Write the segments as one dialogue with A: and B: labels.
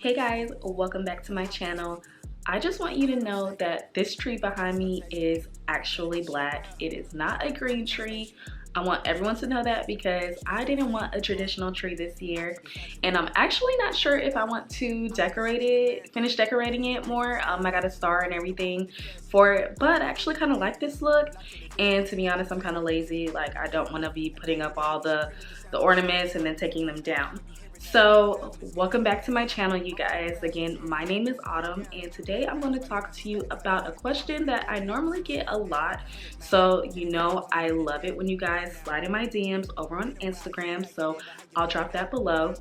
A: Hey guys, welcome back to my channel. I just want you to know that this tree behind me is actually black. It is not a green tree. I want everyone to know that because I didn't want a traditional tree this year, and I'm actually not sure if I want to finish decorating it more. I got a star and everything for it, but I actually kind of like this look. And to be honest, I'm kind of lazy. Like, I don't want to be putting up all the ornaments and then taking them down. So welcome back to my channel, you guys. Again, my name is Autumn, and today I'm going to talk to you about a question that I normally get a lot. So you know I love it when you guys slide in my DMs over on Instagram, so I'll drop that below.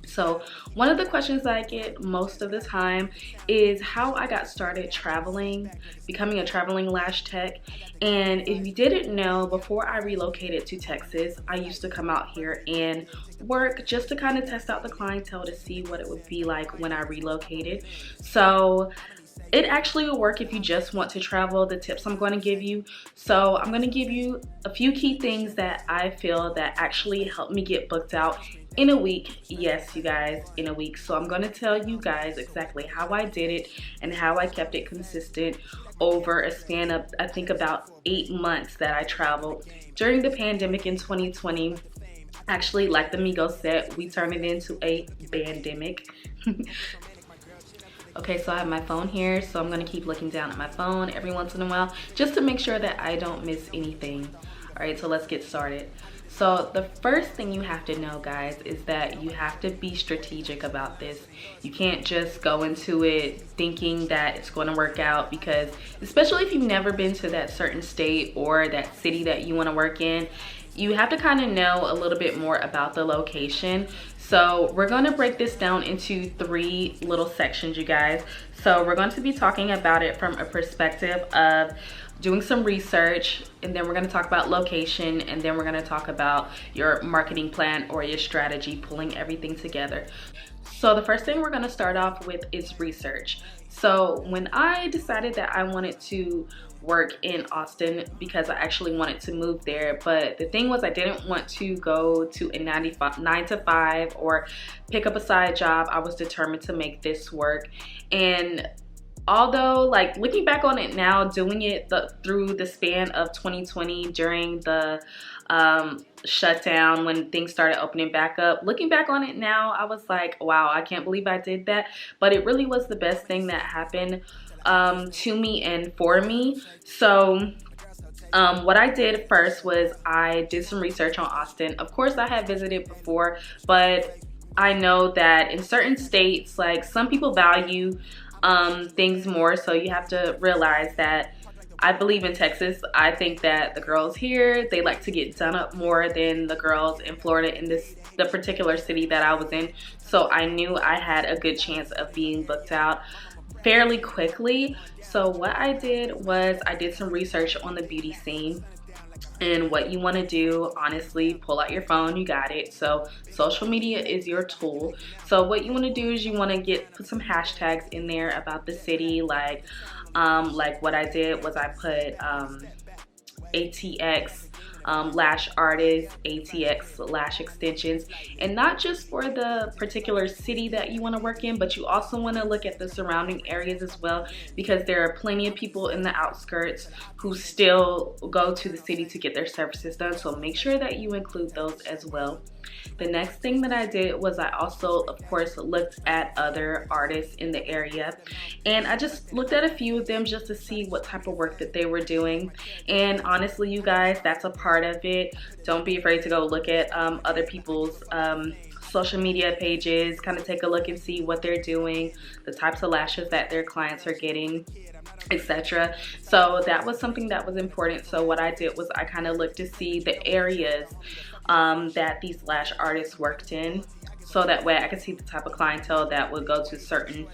A: So one of the questions that I get most of the time is how I got started traveling, becoming a traveling lash tech. And if you didn't know, before I relocated to Texas, I used to come out here and work just to kind of test out the clientele to see what it would be like when I relocated. So it actually will work if you just want to travel, the tips I'm going to give you. So I'm going to give you a few key things that I feel that actually helped me get booked out in a week. Yes, you guys, in a week. So I'm going to tell you guys exactly how I did it and how I kept it consistent over a span of, I think, about 8 months that I traveled during the pandemic in 2020. Actually, like the Migos said, we turned it into a bandemic. Okay, so I have my phone here, so I'm gonna keep looking down at my phone every once in a while just to make sure that I don't miss anything. All right, so let's get started. So the first thing you have to know, guys, is that you have to be strategic about this. You can't just go into it thinking that it's going to work out, because especially if you've never been to that certain state or that city that you want to work in, you have to kind of know a little bit more about the location. So we're going to break this down into 3 little sections, you guys. So we're going to be talking about it from a perspective of doing some research, and then we're going to talk about location, and then we're going to talk about your marketing plan or your strategy, pulling everything together. So the first thing we're going to start off with is research. So when I decided that I wanted to work in Austin, because I actually wanted to move there, but the thing was I didn't want to go to a 9 to 5 or pick up a side job. I was determined to make this work. And although, like, looking back on it now, doing it through the span of 2020 during the shutdown, when things started opening back up, looking back on it now, I was like, wow, I can't believe I did that. But it really was the best thing that happened to me and for me. So what I did first was I did some research on Austin. Of course, I had visited before, but I know that in certain states, like, some people value things more, so you have to realize that. I believe in Texas, I think that the girls here, they like to get done up more than the girls in Florida, in the particular city that I was in. So I knew I had a good chance of being booked out fairly quickly. So what I did was I did some research on the beauty scene. And what you want to do, honestly, pull out your phone, you got it. So social media is your tool. So what you want to do is you want to put some hashtags in there about the city. Like what I did was I put ATX lash artists, ATX lash extensions, and not just for the particular city that you want to work in, but you also want to look at the surrounding areas as well, because there are plenty of people in the outskirts who still go to the city to get their services done. So make sure that you include those as well. The next thing that I did was I also, of course, looked at other artists in the area, and I just looked at a few of them just to see what type of work that they were doing. And honestly, you guys, that's a part of it. Don't be afraid to go look at other people's social media pages, kind of take a look and see what they're doing, the types of lashes that their clients are getting, etc. So that was something that was important. So what I did was I kind of looked to see the areas that these lash artists worked in, so that way I could see the type of clientele that would go to certain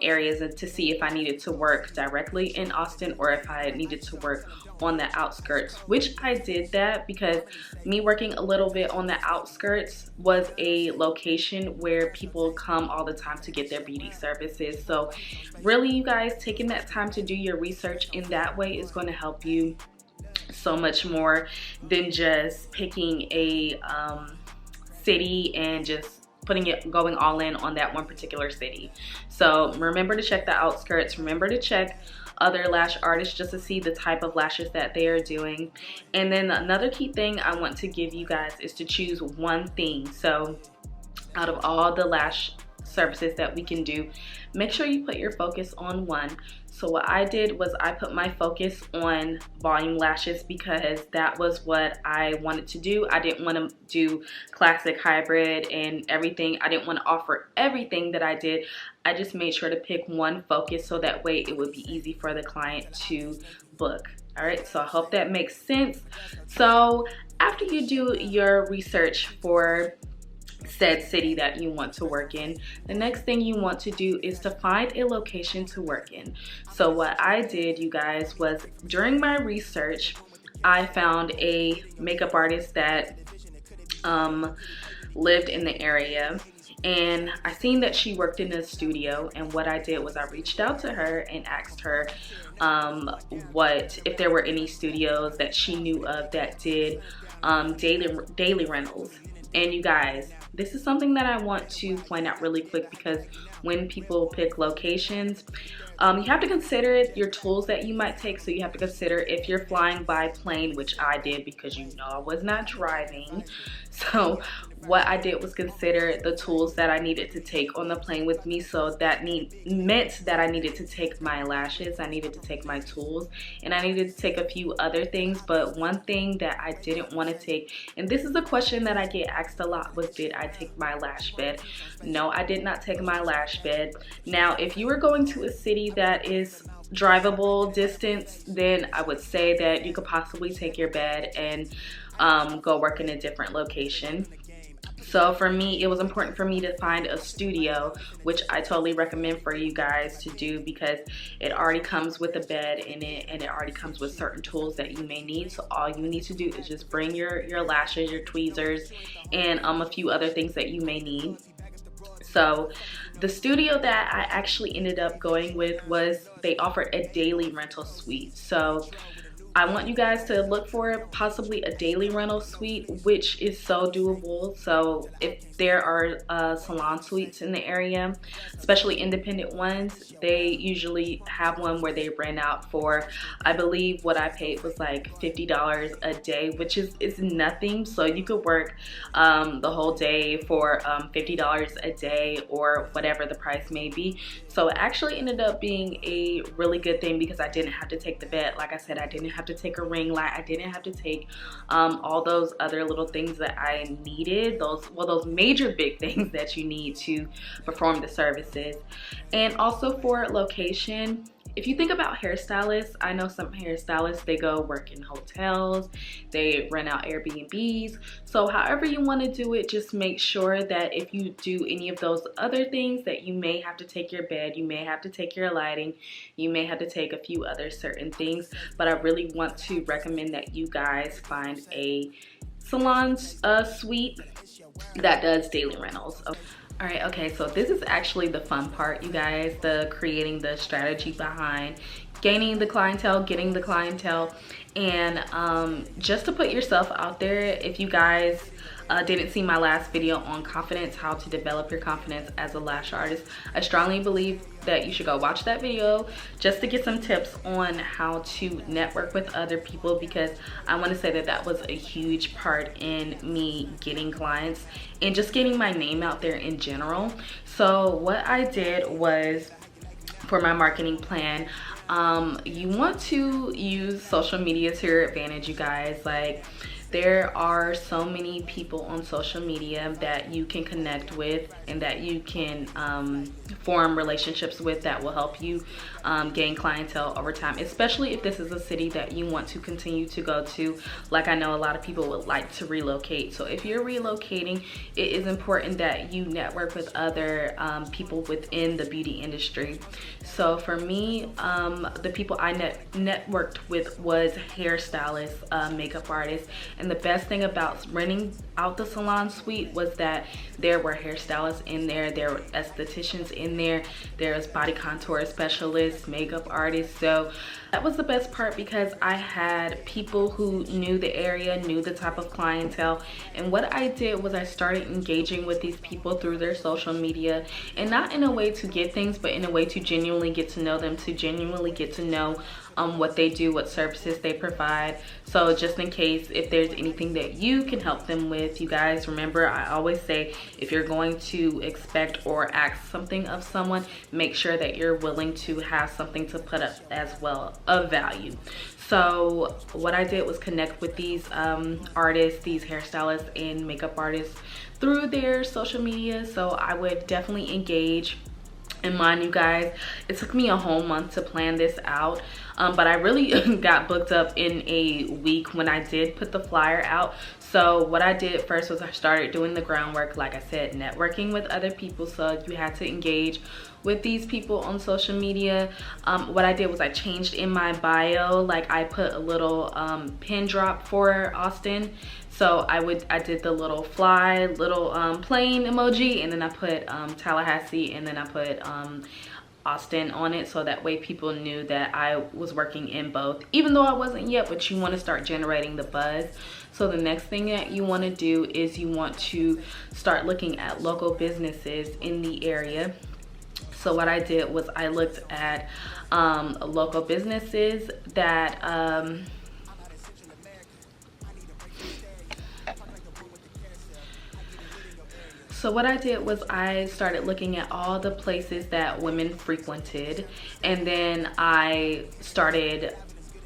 A: areas, and to see if I needed to work directly in Austin or if I needed to work on the outskirts, which I did that because me working a little bit on the outskirts was a location where people come all the time to get their beauty services. So really, you guys, taking that time to do your research in that way is going to help you so much more than just picking a city and just going all in on that one particular city. So remember to check the outskirts, remember to check other lash artists just to see the type of lashes that they are doing. And then another key thing I want to give you guys is to choose one thing. So out of all the lash services that we can do, make sure you put your focus on one. So what I did was I put my focus on volume lashes because that was what I wanted to do. I didn't want to do classic, hybrid, and everything. I didn't want to offer everything that I did. I just made sure to pick one focus so that way it would be easy for the client to book. All right, so I hope that makes sense. So after you do your research for said city that you want to work in, the next thing you want to do is to find a location to work in. So what I did, you guys, was during my research, I found a makeup artist that lived in the area, and I seen that she worked in a studio, and what I did was I reached out to her and asked her if there were any studios that she knew of that did daily rentals. And you guys, this is something that I want to point out really quick, because when people pick locations, you have to consider your tools that you might take. So you have to consider if you're flying by plane, which I did because you know I was not driving. So what I did was consider the tools that I needed to take on the plane with me. So that meant that I needed to take my lashes, I needed to take my tools, and I needed to take a few other things. But one thing that I didn't want to take, and this is a question that I get asked a lot, was did I take my lash bed? No, I did not take my lash bed. Now, if you were going to a city that is drivable distance, then I would say that you could possibly take your bed and go work in a different location. So for me, it was important for me to find a studio, which I totally recommend for you guys to do, because it already comes with a bed in it, and it already comes with certain tools that you may need. So all you need to do is just bring your lashes, your tweezers, and a few other things that you may need. So the studio that I actually ended up going with they offered a daily rental suite. So I want you guys to look for possibly a daily rental suite, which is so doable. So if there are salon suites in the area, especially independent ones, they usually have one where they rent out for, I believe what I paid was like $50 a day, which is nothing. So you could work the whole day for $50 a day, or whatever the price may be. So it actually ended up being a really good thing, because I didn't have to take the bed. Like I said, I didn't have to take a ring light. I didn't have to take all those other little things that I needed, those major big things that you need to perform the services. And also for location, if you think about hairstylists, I know some hairstylists, they go work in hotels, they rent out Airbnbs. So however you want to do it, just make sure that if you do any of those other things, that you may have to take your bed, you may have to take your lighting, you may have to take a few other certain things. But I really want to recommend that you guys find a salon suite that does daily rentals. All right, okay, so this is actually the fun part, you guys, the creating the strategy behind gaining the clientele, getting the clientele, and just to put yourself out there. If you guys didn't see my last video on confidence, how to develop your confidence as a lash artist, I strongly believe that you should go watch that video just to get some tips on how to network with other people, because I want to say that that was a huge part in me getting clients and just getting my name out there in general. So what I did was, for my marketing plan, you want to use social media to your advantage, you guys. Like, there are so many people on social media that you can connect with and that you can form relationships with, that will help you gain clientele over time, especially if this is a city that you want to continue to go to. Like, I know a lot of people would like to relocate. So if you're relocating, it is important that you network with other people within the beauty industry. So for me, the people I networked with was hairstylists, makeup artists, And the best thing about renting out the salon suite was that there were hairstylists in there, there were estheticians in there, there's body contour specialists, makeup artists. So that was the best part, because I had people who knew the area, knew the type of clientele. And what I did was I started engaging with these people through their social media, and not in a way to get things, but in a way to genuinely get to know them, to genuinely get to know what they do, what services they provide. So just in case if there's anything that you can help them with, you guys remember, I always say, if you're going to expect or ask something of someone, make sure that you're willing to have something to put up as well of value. So what I did was connect with these artists, these hairstylists and makeup artists through their social media. So I would definitely engage. And mind you guys, it took me a whole month to plan this out, but I really got booked up in a week when I did put the flyer out. So what I did first was I started doing the groundwork, like I said, networking with other people. So you had to engage with these people on social media. What I did was I changed in my bio, like I put a little pin drop for Austin. So I did the little fly, little plane emoji, and then I put Tallahassee, and then I put Austin on it, so that way people knew that I was working in both, even though I wasn't yet. But you want to start generating the buzz. So the next thing that you want to do is you want to start looking at local businesses in the area. So what I did was I looked at local businesses that So what I did was I started looking at all the places that women frequented, and then I started,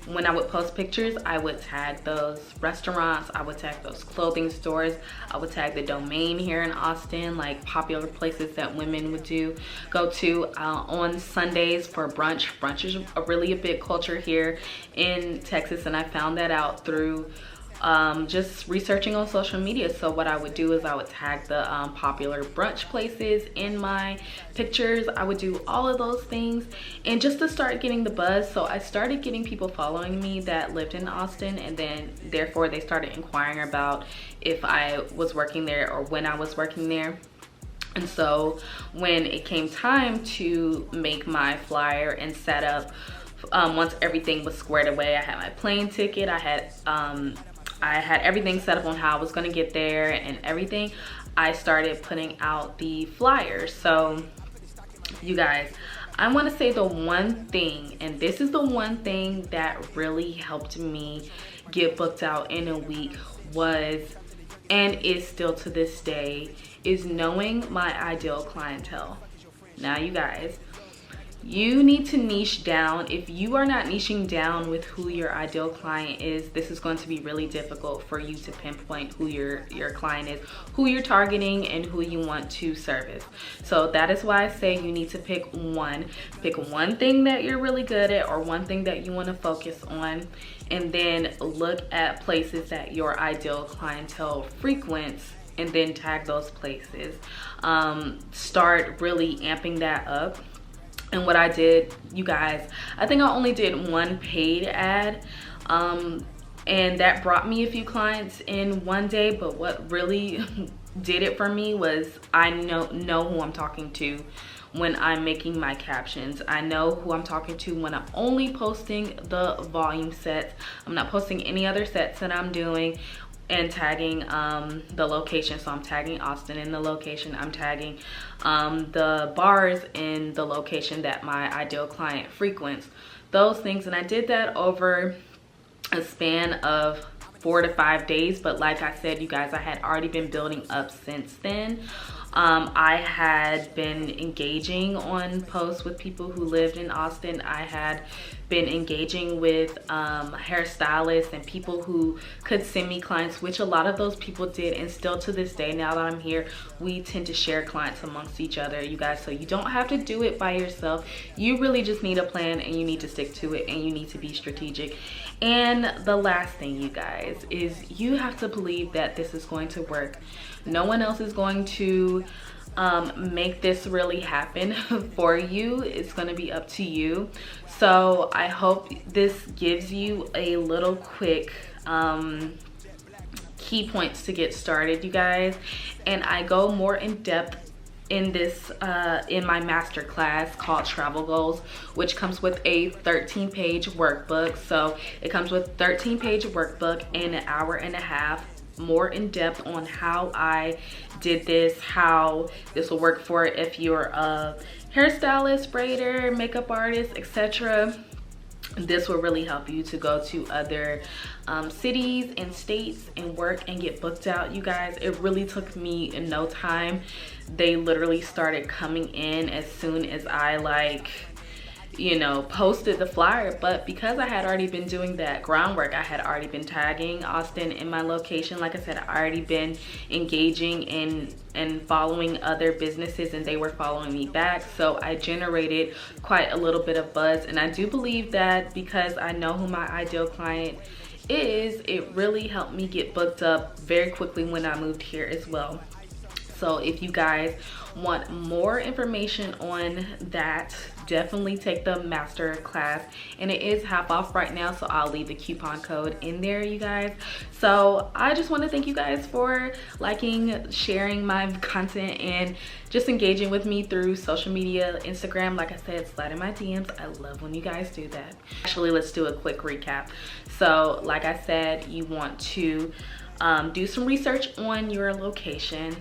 A: when I would post pictures, I would tag those restaurants, I would tag those clothing stores, I would tag the domain here in Austin, like popular places that women would go to on Sundays for brunch. Brunch is really a big culture here in Texas, and I found that out through just researching on social media. So what I would do is I would tag the popular brunch places in my pictures. I would do all of those things, and just to start getting the buzz. So I started getting people following me that lived in Austin, and then therefore they started inquiring about if I was working there or when I was working there. And so when it came time to make my flyer and set up, once everything was squared away, I had my plane ticket, I had everything set up on how I was gonna get there and everything. I started putting out the flyers. So you guys, I wanna say the one thing, and this is the one thing that really helped me get booked out in a week, was, and is still to this day, is knowing my ideal clientele. Now you guys, you need to niche down. If you are not niching down with who your ideal client is, this is going to be really difficult for you to pinpoint who your client is, who you're targeting, and who you want to service. So that is why I say you need to pick one thing that you're really good at, or one thing that you want to focus on, and then look at places that your ideal clientele frequents, and then tag those places. Start really amping that up. And what I did, you guys, I think I only did one paid ad, and that brought me a few clients in one day. But what really did it for me was I know who I'm talking to when I'm making my captions. I know who I'm talking to when I'm only posting the volume sets. I'm not posting any other sets that I'm doing, and tagging the location. So I'm tagging Austin in the location, I'm tagging the bars in the location that my ideal client frequents, those things. And I did that over a span of 4 to 5 days. But like I said, you guys, I had already been building up since then. I had been engaging on posts with people who lived in Austin. I had been engaging with hairstylists and people who could send me clients, which a lot of those people did. And still to this day, now that I'm here, we tend to share clients amongst each other, you guys. So you don't have to do it by yourself. You really just need a plan, and you need to stick to it, and you need to be strategic. And the last thing, you guys, is you have to believe that this is going to work. No one else is going to make this really happen for you. It's going to be up to you. So I hope this gives you a little quick key points to get started, you guys. And I go more in depth in this in my master class called Travel Goals, which comes with a 13-page workbook. So it comes with 13-page workbook and an hour and a half more in depth on how I did this, how this will work for if you're a hairstylist, braider, makeup artist, etc. This will really help you to go to other cities and states and work and get booked out, you guys. It really took me in no time. They literally started coming in as soon as I, like, you know, posted the flyer. But because I had already been doing that groundwork, I had already been tagging Austin in my location. Like I said, I already been engaging in and following other businesses, and they were following me back. So I generated quite a little bit of buzz, and I do believe that because I know who my ideal client is, it really helped me get booked up very quickly when I moved here as well. So if you guys want more information on that, definitely take the master class, and it is half off right now, so I'll leave the coupon code in there, you guys. So I just want to thank you guys for liking, sharing my content, and just engaging with me through social media. Instagram, like I said, slide in my DMs. I love when you guys do that. Actually, let's do a quick recap. So like I said, you want to do some research on your location.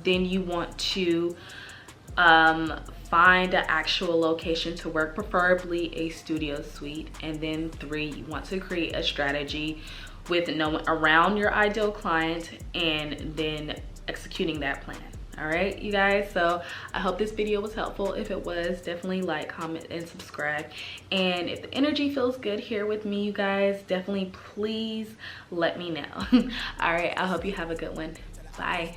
A: Then you want to find an actual location to work, preferably a studio suite. And then 3, you want to create a strategy with knowing around your ideal client and then executing that plan. All right, you guys, so I hope this video was helpful. If it was, definitely like, comment, and subscribe. And if the energy feels good here with me, you guys, definitely please let me know. All right, I hope you have a good one. Bye.